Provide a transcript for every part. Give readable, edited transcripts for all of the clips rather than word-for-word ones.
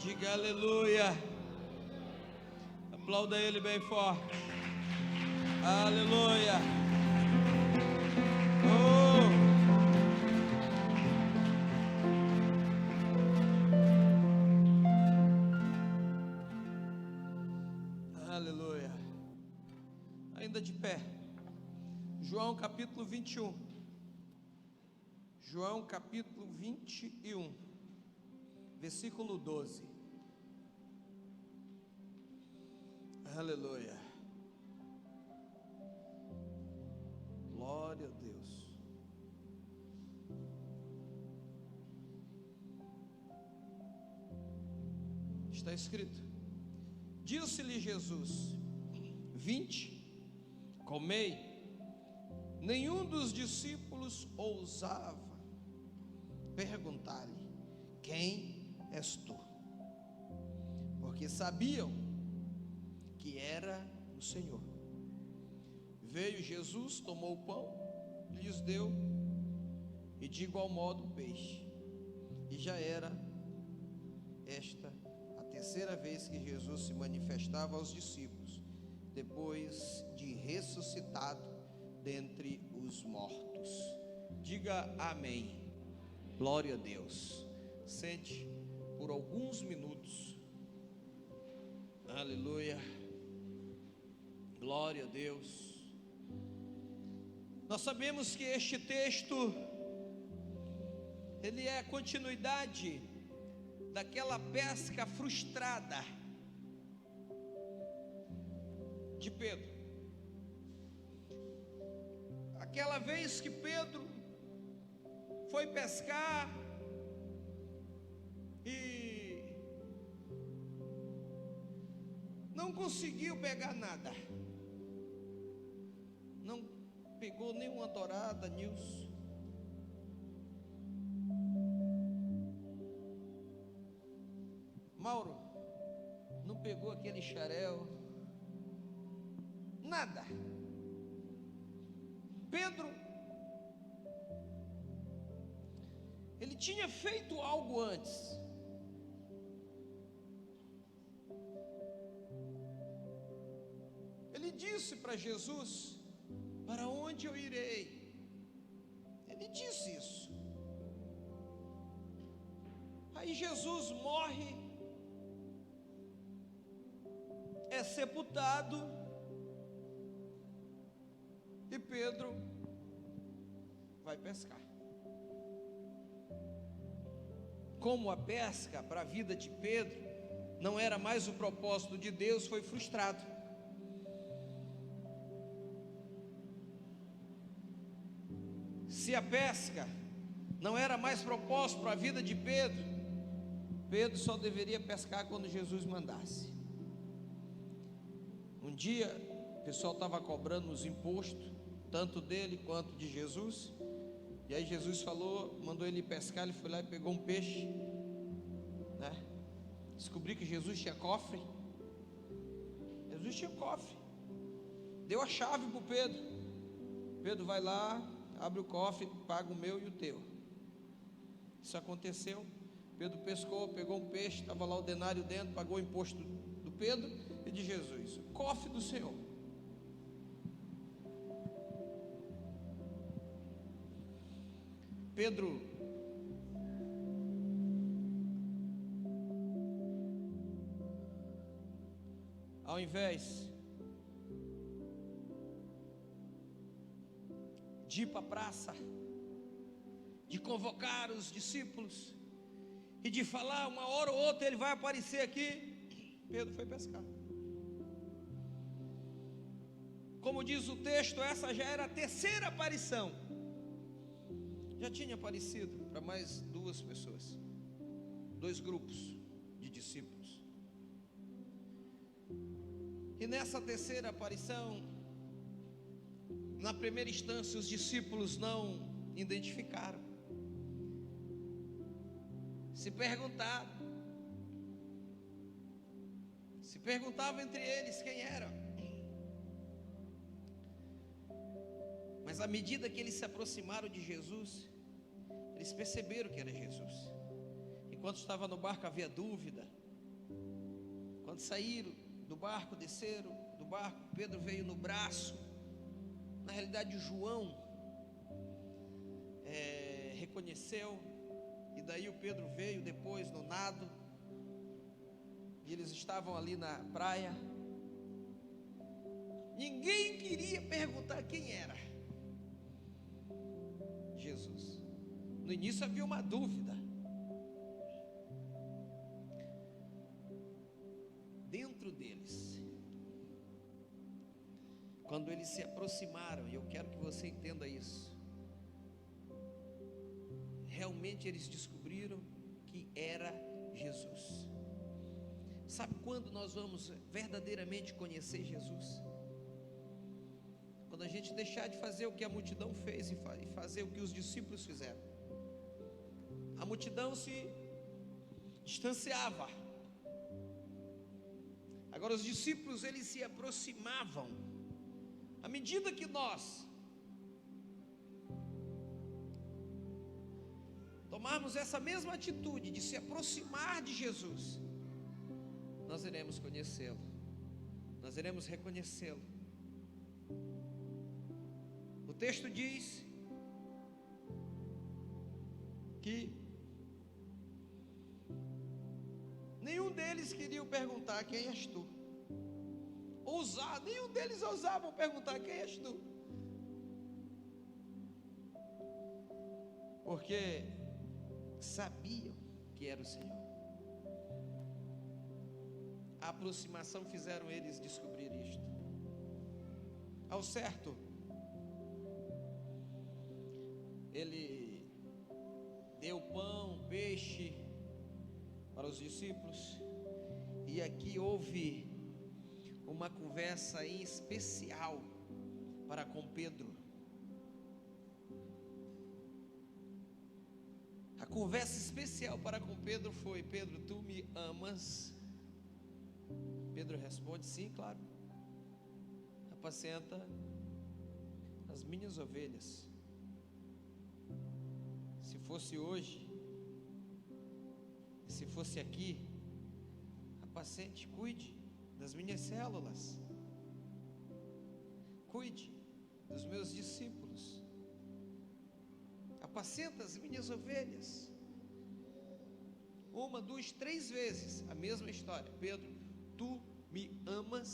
Diga aleluia. Aplauda ele bem forte. Aleluia. Oh. Aleluia. Ainda de pé. João capítulo 21. João capítulo 21. Versículo 12. Aleluia. Glória a Deus. Está escrito: disse-lhe Jesus: vinde, comei. Nenhum dos discípulos ousava perguntar-lhe: quem és tu? Porque sabiam que era o Senhor. Veio Jesus, tomou o pão, lhes deu, e de igual modo o peixe. E já era esta a terceira vez que Jesus se manifestava aos discípulos, depois de ressuscitado dentre os mortos. Diga amém. Glória a Deus. Sente por alguns minutos. Aleluia. Glória a Deus. Nós sabemos que este texto, ele é a continuidade daquela pesca frustrada de Pedro. Aquela vez que Pedro foi pescar e não conseguiu pegar nada. Não pegou nenhuma dourada, Nilson. Mauro, não pegou aquele xarel. Nada. Pedro, ele tinha feito algo antes. Ele disse para Jesus: para onde eu irei? Ele disse isso. Aí Jesus morre, é sepultado, e Pedro vai pescar. Como a pesca para a vida de Pedro não era mais o propósito de Deus, foi frustrado. Se a pesca não era mais propósito para a vida de Pedro, Pedro só deveria pescar quando Jesus mandasse. Um dia o pessoal estava cobrando os impostos, tanto dele quanto de Jesus. E aí Jesus falou, mandou ele pescar. Ele foi lá e pegou um peixe, né? Descobri que Jesus tinha cofre. Jesus tinha cofre. Deu a chave para o Pedro. Pedro vai lá, abre o cofre, paga o meu e o teu. Isso aconteceu. Pedro pescou, pegou um peixe, estava lá o denário dentro, pagou o imposto do Pedro e de Jesus. O cofre do Senhor. Pedro ao invés de ir para a praça, de convocar os discípulos e de falar uma hora ou outra ele vai aparecer aqui, Pedro foi pescar. Como diz o texto, essa já era a terceira aparição. Já tinha aparecido para mais duas pessoas, dois grupos de discípulos. E nessa terceira aparição, na primeira instância, os discípulos não identificaram. Se perguntavam entre eles quem era. Mas à medida que eles se aproximaram de Jesus, eles perceberam que era Jesus. Enquanto estava no barco havia dúvida, Quando saíram do barco, desceram do barco, Pedro veio no braço. Na realidade, o João reconheceu, e daí o Pedro veio depois no nado, e eles estavam ali na praia. Ninguém queria perguntar quem era Jesus. No início havia uma dúvida dentro deles. Quando eles se aproximaram, e eu quero que você entenda isso, realmente eles descobriram que era Jesus. Sabe quando nós vamos verdadeiramente conhecer Jesus? Quando a gente deixar de fazer o que a multidão fez e fazer o que os discípulos fizeram. A multidão se distanciava. Agora os discípulos, eles se aproximavam. À medida que nós tomarmos essa mesma atitude de se aproximar de Jesus, nós iremos conhecê-lo, nós iremos reconhecê-lo. O texto diz que nenhum deles queria perguntar: quem és tu? Nenhum deles ousavam perguntar: quem és tu? Porque sabiam que era o Senhor. A aproximação fizeram eles descobrir isto. Ao certo, ele deu pão, peixe para os discípulos, e aqui houve uma conversa em especial para com Pedro. A conversa especial para com Pedro foi: Pedro, tu me amas? Pedro responde: sim, claro. Apacenta as minhas ovelhas. Se fosse hoje, se fosse aqui, apacente, cuide das minhas células, cuide dos meus discípulos, apacenta as minhas ovelhas. Uma, duas, três vezes a mesma história: Pedro, tu me amas?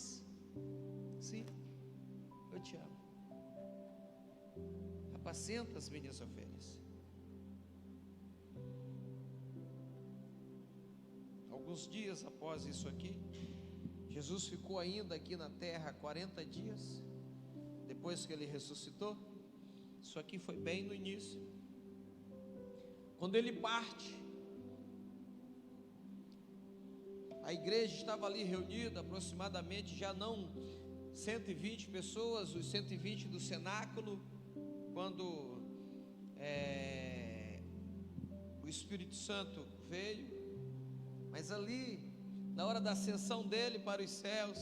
Sim, eu te amo. Apacenta as minhas ovelhas. Alguns dias após isso aqui, Jesus ficou ainda aqui na terra 40 dias, depois que ele ressuscitou. Isso aqui foi bem no início. Quando ele parte, a igreja estava ali reunida, aproximadamente já não 120 pessoas, os 120 do cenáculo, quando o Espírito Santo veio. Mas ali, na hora da ascensão dele para os céus,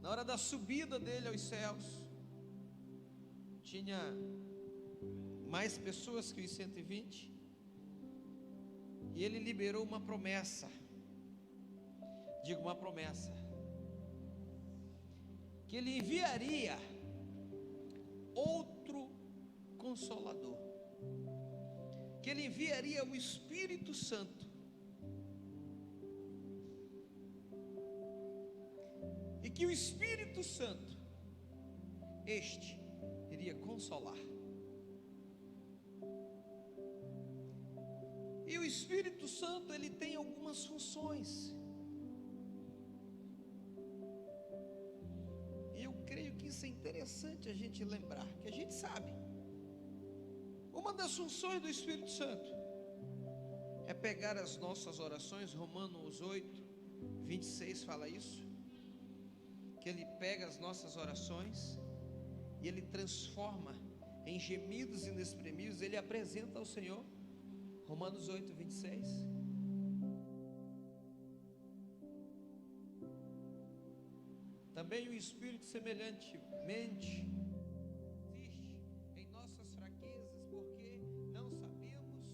na hora da subida dele aos céus, tinha mais pessoas que os 120, e ele liberou uma promessa. Digo, uma promessa: que ele enviaria outro Consolador, que ele enviaria o Espírito Santo, e que o Espírito Santo, este iria consolar. E o Espírito Santo, ele tem algumas funções, e eu creio que isso é interessante a gente lembrar, que a gente sabe. Uma das funções do Espírito Santo é pegar as nossas orações. Romanos 8, 26 fala isso, que ele pega as nossas orações e ele transforma em gemidos inexprimíveis, ele apresenta ao Senhor. Romanos 8, 26. Também o Espírito semelhantemente existe em nossas fraquezas, porque não sabemos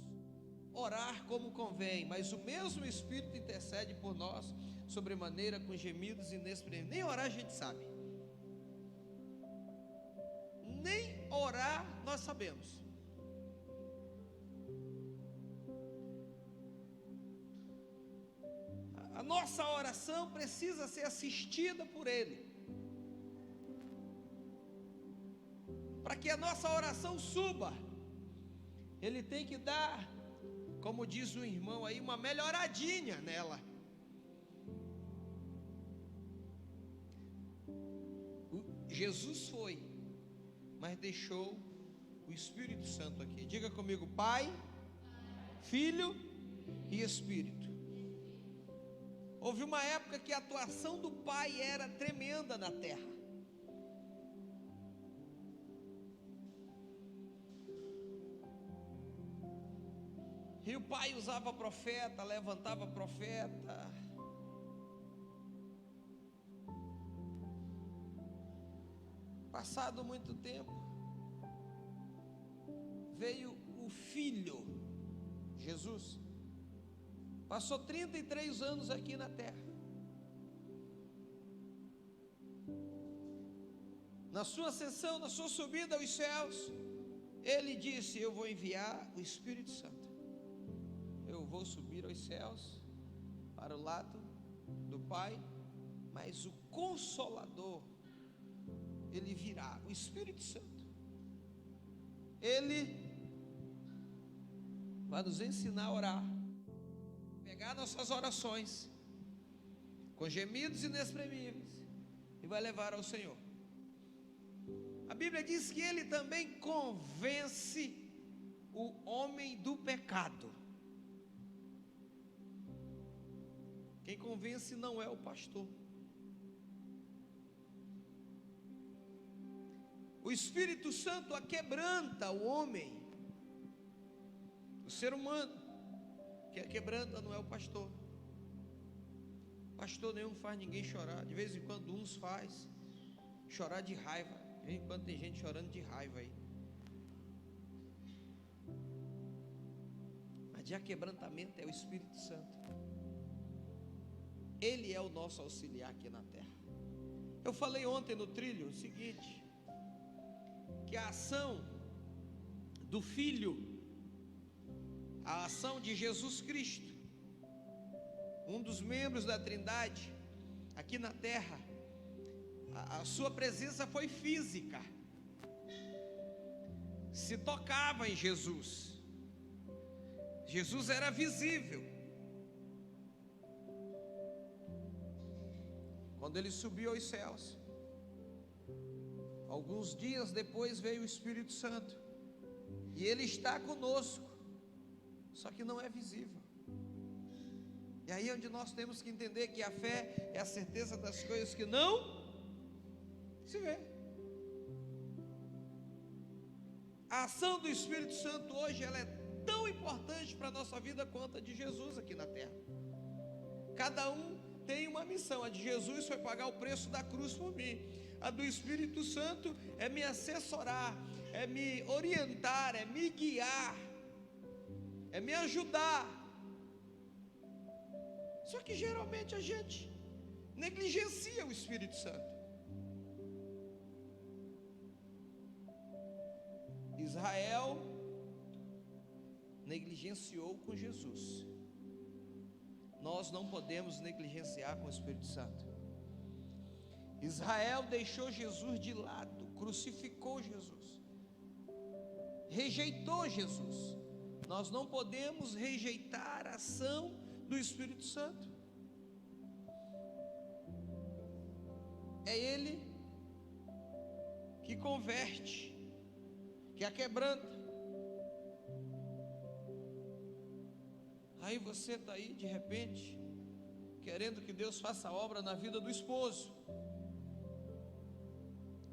orar como convém, mas o mesmo Espírito intercede por nós, sobremaneira com gemidos inexprimíveis. Nem orar a gente sabe, nem orar nós sabemos. A nossa oração precisa ser assistida por Ele, para que a nossa oração suba. Ele tem que dar, como diz o irmão aí, uma melhoradinha nela. Jesus foi, mas deixou o Espírito Santo aqui. Diga comigo: Pai, Filho e Espírito. Houve uma época que a atuação do Pai era tremenda na terra. E o Pai usava profeta, levantava profeta. Passado muito tempo, veio o Filho, Jesus. Passou 33 anos aqui na terra. Na sua ascensão, na sua subida aos céus, Ele disse: eu vou enviar o Espírito Santo. Eu vou subir aos céus, para o lado do Pai, mas o Consolador, Ele virá, o Espírito Santo. Ele vai nos ensinar a orar, pegar nossas orações com gemidos inexprimíveis e vai levar ao Senhor. A Bíblia diz que Ele também convence o homem do pecado. Quem convence não é o pastor. O Espírito Santo aquebranta o homem, o ser humano. Quem quebranta não é o pastor. Pastor nenhum faz ninguém chorar. De vez em quando uns faz chorar de raiva. De vez em quando tem gente chorando de raiva aí. Mas de aquebrantamento é o Espírito Santo. Ele é o nosso auxiliar aqui na terra. Eu falei ontem no trilho o seguinte, que a ação do Filho, a ação de Jesus Cristo, um dos membros da Trindade, aqui na terra, a sua presença foi física, se tocava em Jesus. Jesus era visível. Quando Ele subiu aos céus, alguns dias depois veio o Espírito Santo, e Ele está conosco, só que não é visível. E aí é onde nós temos que entender que a fé é a certeza das coisas que não se vê. A ação do Espírito Santo hoje, ela é tão importante para a nossa vida quanto a de Jesus aqui na terra. Cada um tem uma missão. A de Jesus foi pagar o preço da cruz por mim. A do Espírito Santo é me assessorar, é me orientar, é me guiar, é me ajudar. Só que geralmente a gente negligencia o Espírito Santo. Israel negligenciou com Jesus. Nós não podemos negligenciar com o Espírito Santo. Israel deixou Jesus de lado, crucificou Jesus, rejeitou Jesus. Nós não podemos rejeitar a ação do Espírito Santo. É Ele que converte, que aquebranta. Aí você está aí de repente, querendo que Deus faça a obra na vida do esposo.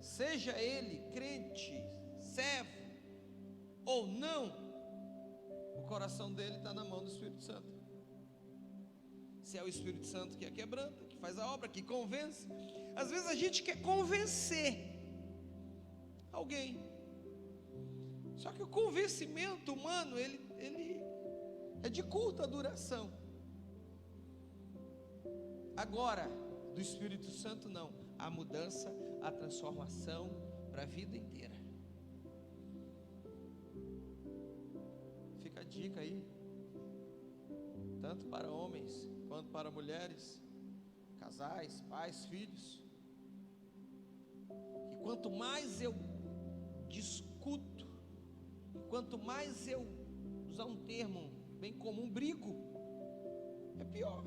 Seja ele crente, servo ou não, o coração dele está na mão do Espírito Santo. Se é o Espírito Santo que a quebranta, que faz a obra, que convence. Às vezes a gente quer convencer alguém, só que o convencimento humano, ele é de curta duração. Agora, do Espírito Santo não, a mudança, a transformação para a vida inteira. Fica a dica aí, tanto para homens quanto para mulheres, casais, pais, filhos, que quanto mais eu discuto, quanto mais eu usar um termo bem comum, brigo, é pior.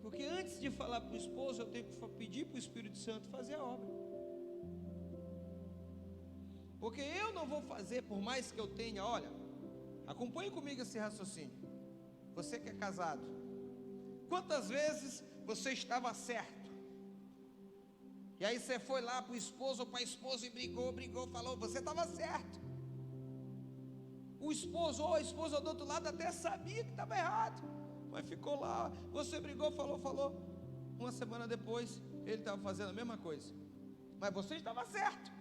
Porque antes de falar para o esposo, eu tenho que pedir para o Espírito Santo fazer a obra. Porque eu não vou fazer, por mais que eu tenha, olha, acompanhe comigo esse raciocínio. Você que é casado, quantas vezes você estava certo? E aí você foi lá para o esposo ou para a esposa e brigou, falou, você estava certo. O esposo ou a esposa do outro lado até sabia que estava errado, mas ficou lá, você brigou, falou. Uma semana depois, ele estava fazendo a mesma coisa, mas você estava certo.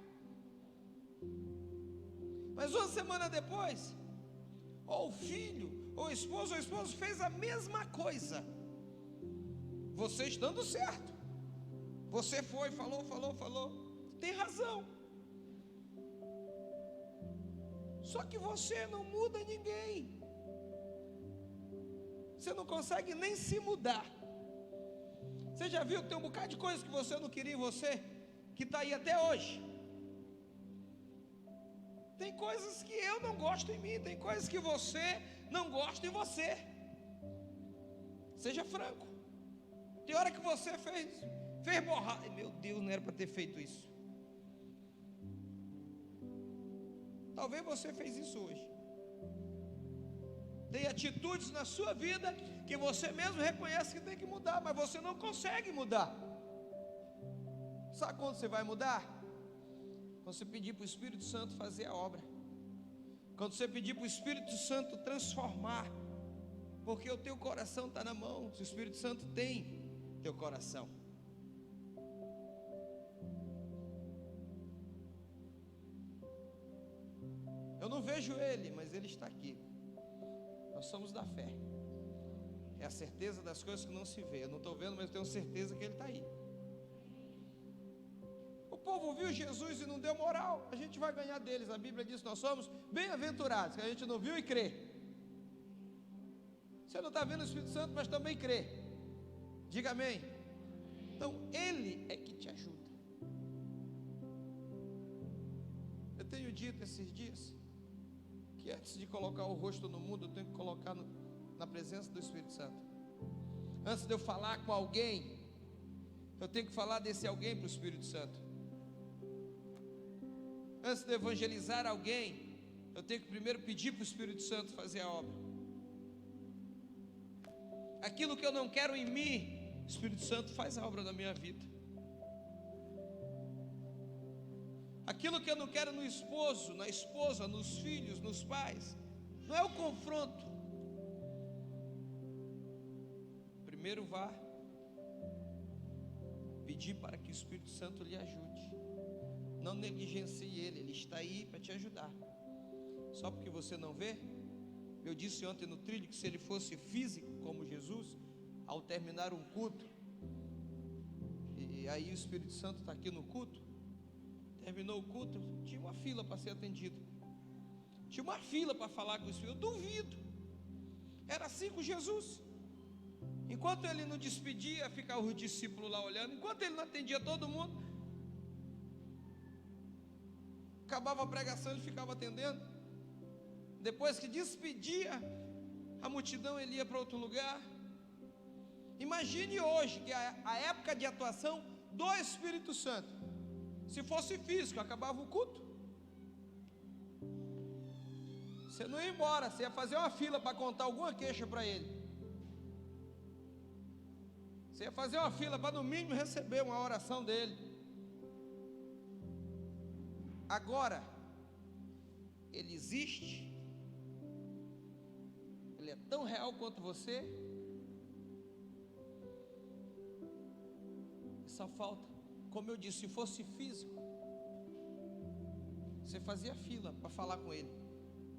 Mas uma semana depois, ou o filho, ou o esposo fez a mesma coisa, você estando certo. Você foi, falou, tem razão. Só que você não muda ninguém. Você não consegue nem se mudar. Você já viu que tem um bocado de coisa que você não queria em você, que está aí até hoje? Tem coisas que eu não gosto em mim, tem coisas que você não gosta em você. Seja franco. Tem hora que você fez borrar. Meu Deus, não era para ter feito isso. Talvez você fez isso hoje. Tem atitudes na sua vida que você mesmo reconhece que tem que mudar, mas você não consegue mudar. Sabe quando você vai mudar? Quando você pedir para o Espírito Santo fazer a obra. Quando você pedir para o Espírito Santo transformar. Porque o teu coração está na mão. Se o Espírito Santo tem teu coração. Eu não vejo Ele, mas Ele está aqui. Nós somos da fé. É a certeza das coisas que não se vê. Eu não estou vendo, mas eu tenho certeza que Ele está aí. O povo viu Jesus e não deu moral. A gente vai ganhar deles. A Bíblia diz que nós somos bem-aventurados, que a gente não viu e crê. Você não está vendo o Espírito Santo, mas também crê. Diga amém. Então Ele é que te ajuda. Eu tenho dito esses dias que antes de colocar o rosto no mundo, eu tenho que colocar na presença do Espírito Santo. Antes de eu falar com alguém, eu tenho que falar desse alguém para o Espírito Santo. Antes de evangelizar alguém, eu tenho que primeiro pedir para o Espírito Santo fazer a obra. Aquilo que eu não quero em mim, o Espírito Santo faz a obra na minha vida. Aquilo que eu não quero no esposo, na esposa, nos filhos, nos pais, não é o confronto. Primeiro vá pedir para que o Espírito Santo lhe ajude. Não negligencie Ele, Ele está aí para te ajudar. Só porque você não vê. Eu disse ontem no trilho que se Ele fosse físico como Jesus, ao terminar um culto, e aí o Espírito Santo está aqui no culto, terminou o culto, tinha uma fila para ser atendido, tinha uma fila para falar com o Espírito. Eu duvido. Era assim com Jesus. Enquanto Ele não despedia, ficava os discípulos lá olhando. Enquanto Ele não atendia todo mundo, acabava a pregação, Ele ficava atendendo. Depois que despedia a multidão, Ele ia para outro lugar. Imagine hoje, que a época de atuação do Espírito Santo, se fosse físico, acabava o culto. Você não ia embora, você ia fazer uma fila para contar alguma queixa para Ele. Você ia fazer uma fila para no mínimo receber uma oração dEle. Agora, Ele existe. Ele é tão real quanto você. Só falta, como eu disse, se fosse físico, você fazia fila para falar com Ele.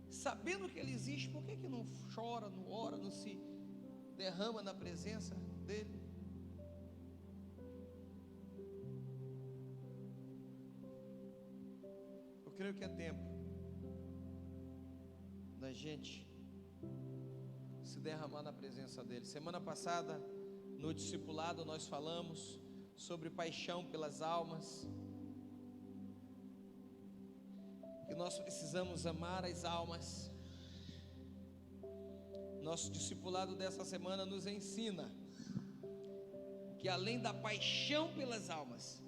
sabendo que Ele existe, por que não chora, não ora, não se derrama na presença dEle? Eu creio que é tempo da gente se derramar na presença dEle. Semana passada, no discipulado, nós falamos sobre paixão pelas almas, que nós precisamos amar as almas. Nosso discipulado dessa semana nos ensina que além da paixão pelas almas,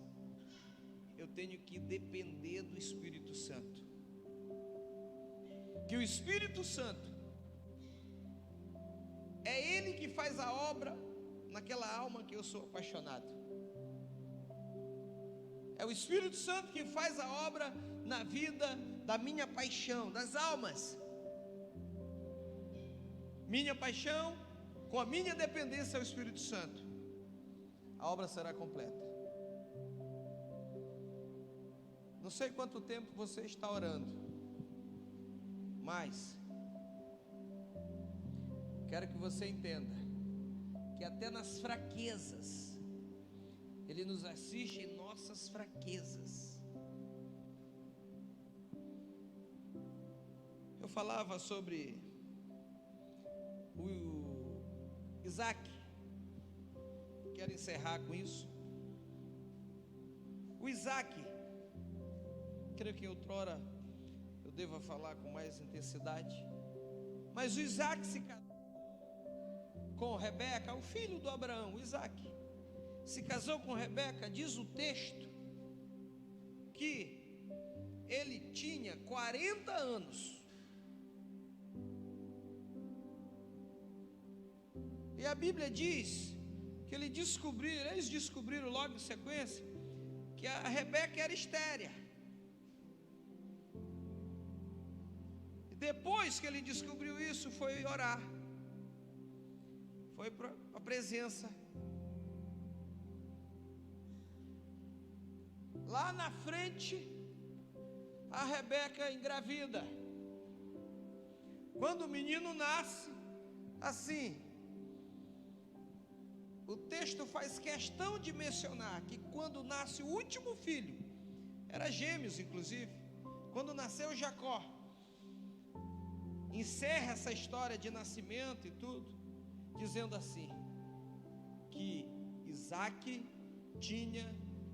eu tenho que depender do Espírito Santo, que o Espírito Santo é Ele que faz a obra naquela alma que eu sou apaixonado. É o Espírito Santo que faz a obra na vida da minha paixão, das almas. Minha paixão, com a minha dependência ao Espírito Santo, a obra será completa. Não sei quanto tempo você está orando, mas quero que você entenda que até nas fraquezas Ele nos assiste em nossas fraquezas. Eu falava sobre o Isaac, quero encerrar com isso. O Isaac, creio que outrora eu deva falar com mais intensidade, mas o Isaac se casou com Rebeca, o filho do Abraão. O Isaac se casou com Rebeca, diz o texto que ele tinha 40 anos. E a Bíblia diz que eles descobriram logo em sequência que a Rebeca era estéril. E depois que ele descobriu isso, foi orar, foi para a presença. Lá na frente, a Rebeca engravida. Quando o menino nasce, assim, o texto faz questão de mencionar que quando nasce o último filho, era gêmeos inclusive, quando nasceu Jacó, encerra essa história de nascimento e tudo, dizendo assim, que Isaac tinha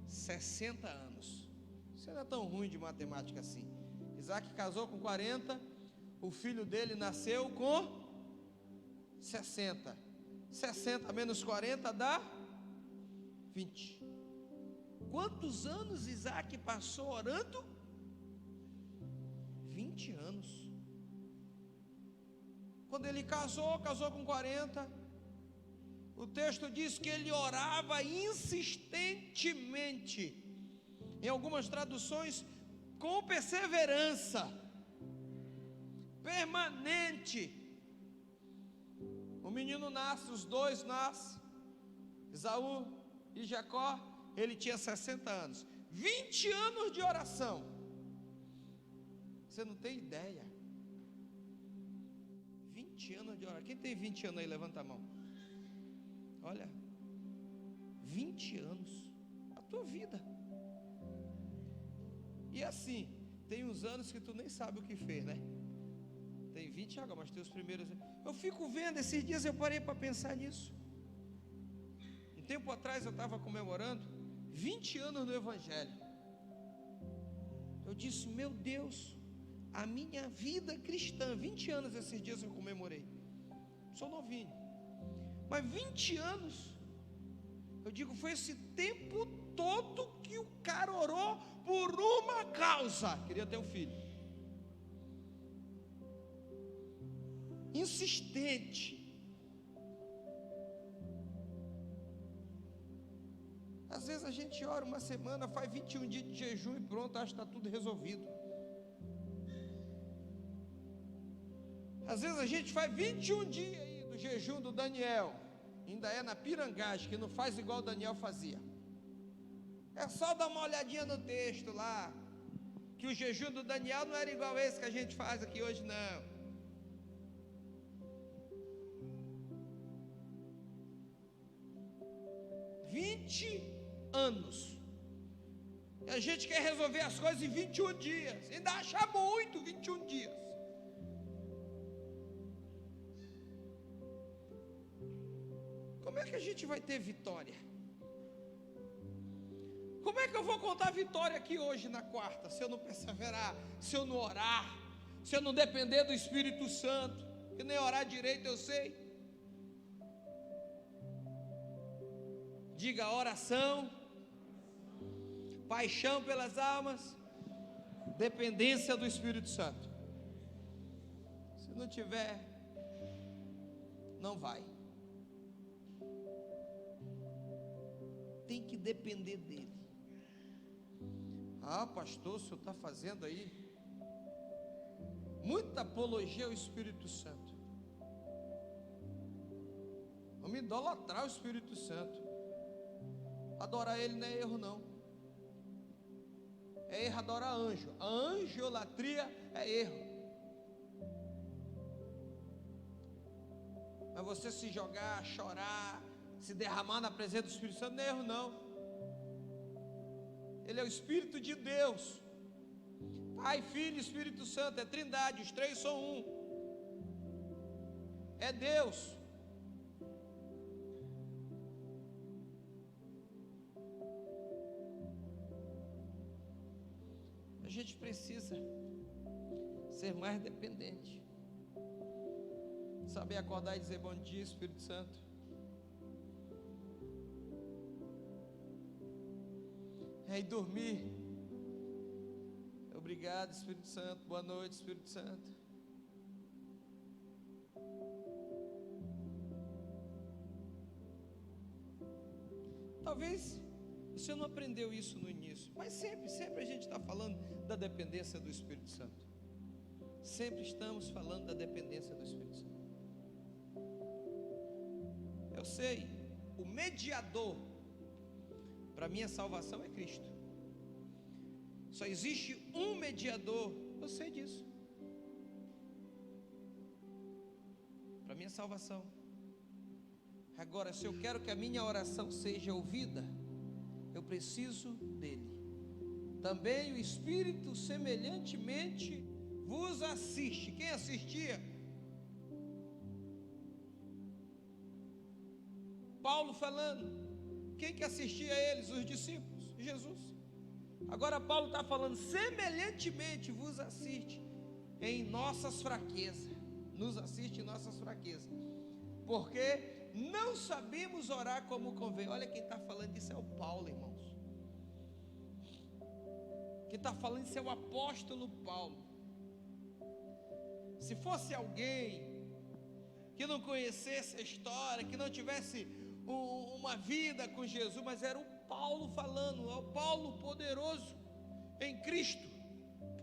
60 anos. Isso não é tão ruim de matemática assim. Isaac casou com 40, o filho dele nasceu com 60. 60 menos 40 dá 20. Quantos anos Isaac passou orando? 20 anos. Quando ele casou com 40. O texto diz que ele orava insistentemente. Em algumas traduções, com perseverança, permanente. O menino nasce, os dois nascem, Esaú e Jacó. Ele tinha 60 anos, 20 anos de oração. Você não tem ideia. 20 anos de oração. Quem tem 20 anos aí, levanta a mão. Olha, 20 anos, a tua vida. E assim, tem uns anos que tu nem sabe o que fez, né? Tem 20 agora, mas tem os primeiros. Eu fico vendo, esses dias eu parei para pensar nisso. Um tempo atrás eu estava comemorando 20 anos do Evangelho. Eu disse, meu Deus, a minha vida cristã, 20 anos esses dias eu comemorei. Sou novinho. Mas 20 anos, eu digo, foi esse tempo todo que o cara orou por uma causa. Queria ter um filho. Insistente. Às vezes a gente ora uma semana, faz 21 dias de jejum e pronto, acha que está tudo resolvido. Às vezes a gente faz 21 dias aí do jejum do Daniel, ainda é na pirangagem, que não faz igual o Daniel fazia. É só dar uma olhadinha no texto lá. que o jejum do Daniel não era igual a esse que a gente faz aqui hoje, não. 20 anos. E a gente quer resolver as coisas em 21 dias. Ainda acha muito 21 dias. Como é que a gente vai ter vitória? Como é que eu vou contar vitória aqui hoje na quarta, se eu não perseverar, se eu não orar, se eu não depender do Espírito Santo, que nem orar direito eu sei? Diga: oração, paixão pelas almas, dependência do Espírito Santo. Se não tiver, não vai. Tem que depender dele. Ah, pastor, o senhor está fazendo aí muita apologia ao Espírito Santo. Vamos idolatrar o Espírito Santo. Adorar ele não é erro, não. É erro adorar anjo. A angiolatria é erro. Mas você se jogar, chorar, se derramar na presença do Espírito Santo não é erro, não. Ele é o Espírito de Deus. Pai, Filho e Espírito Santo, é trindade, os três são um. É Deus. A gente precisa ser mais dependente. Saber acordar e dizer bom dia, Espírito Santo. E dormir. Obrigado, Espírito Santo. Boa noite, Espírito Santo. Talvez você não aprendeu isso no início, mas sempre a gente está falando da dependência do Espírito Santo. Sempre estamos falando da dependência do Espírito Santo. Eu sei, o mediador para minha salvação é Cristo. Só existe um mediador, eu sei disso, para minha salvação. Agora, se eu quero que a minha oração seja ouvida, eu preciso dele. Também o Espírito semelhantemente vos assiste. Quem assistia? Paulo falando. Quem que assistia a eles? Os discípulos, Jesus. Agora Paulo está falando: semelhantemente vos assiste em nossas fraquezas. Nos assiste em nossas fraquezas. Porque não sabemos orar como convém. Olha, quem está falando isso é o Paulo, irmãos. Quem está falando isso é o apóstolo Paulo. Se fosse alguém que não conhecesse a história, que não tivesse uma vida com Jesus, mas era o Paulo falando, é o Paulo poderoso em Cristo.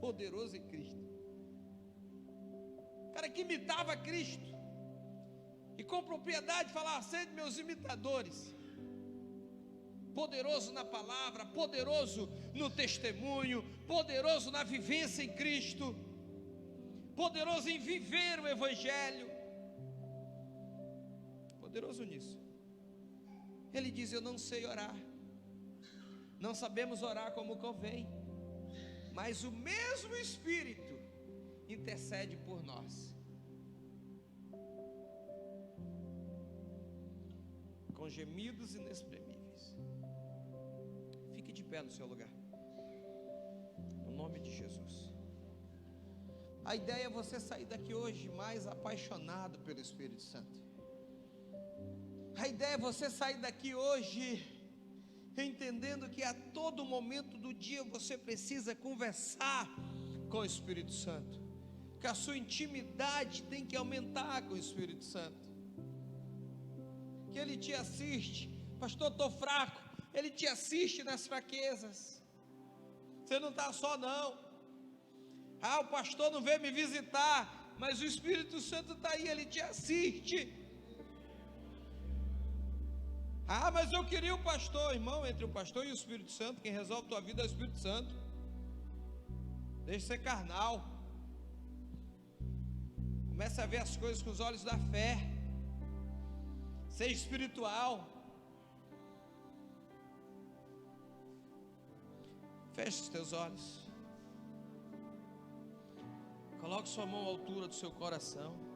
Poderoso em Cristo. Cara que imitava Cristo. E com propriedade falava: sede meus imitadores. Poderoso na palavra, poderoso no testemunho, poderoso na vivência em Cristo, poderoso em viver o Evangelho, poderoso nisso. Ele diz: eu não sei orar, não sabemos orar como convém, mas o mesmo Espírito intercede por nós. Com gemidos inexprimíveis. Fique de pé no seu lugar, no nome de Jesus. A ideia é você sair daqui hoje mais apaixonado pelo Espírito Santo. A ideia é você sair daqui hoje entendendo que a todo momento do dia você precisa conversar com o Espírito Santo, que a sua intimidade tem que aumentar com o Espírito Santo, que Ele te assiste. Pastor, estou fraco. Ele te assiste nas fraquezas. Você não está só, não. Ah, o pastor não veio me visitar, mas o Espírito Santo está aí, ele te assiste. Ah, mas eu queria o pastor. Irmão, entre o pastor e o Espírito Santo, quem resolve a tua vida é o Espírito Santo. Deixe de ser carnal. Comece a ver as coisas com os olhos da fé. Seja espiritual. Feche os teus olhos. Coloque sua mão à altura do seu coração.